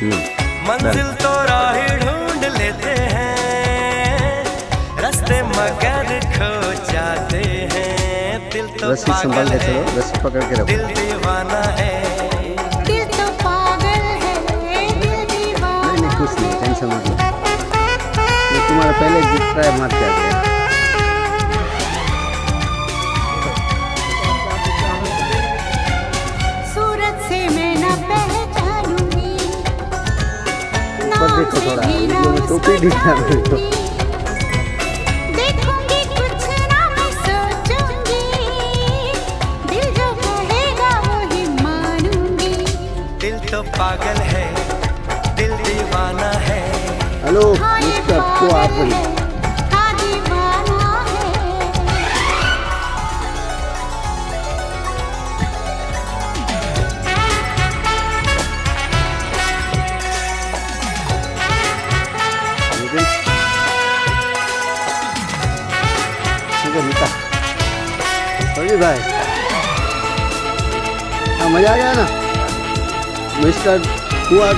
मंजिल तो राही ढूंढ लेते हैं, रास्ते मगर खो जाते हैं। दिल तो रस्सी संभाल के चलो, रस्सी पकड़ के रखो। दिल दीवाना है, दिल तो पागल है, दिल दीवाना नहीं नहीं कुछ नहीं, टेंशन मत लो। ये तुम्हारा पहले जितना है मार के आ गया। सूरत से मैं न पहचानूंगी, पर देखो थोड़ा वीडियो में टोपी दिखा रहे हो। देखूंगी कुछ ना मैं सोचूंगी, दिल जो कहेगा वही मानूंगी। दिल तो पागल है, दिल दीवाना है। हेलो हाँ ये मिस्टर को आप पागल है, हाँ दीवाना है। समझे भाई? हाँ मजा आ गया ना? मिस्टर कुआ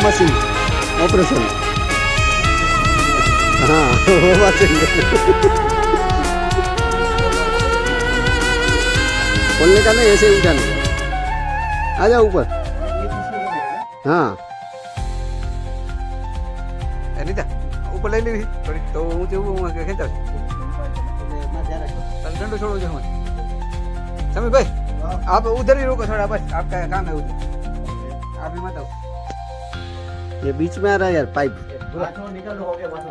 मशीन ऑपरेशन। हाँ वो मशीन खोलने का नहीं, ऐसे ही उठाने। आ जाओ ऊपर। हाँ अनिता ऊपर લઈ લેવી થોડી તો હું જેવું હું ખેંચાવ ठंडो छोड़ो जो हमें समय भाई आप उधर ही रुको थोड़ा, बस आपका काम है उधर, आप भी मत आओ। ये बीच में आ रहा है यार पाइप। निकल हो गया बस।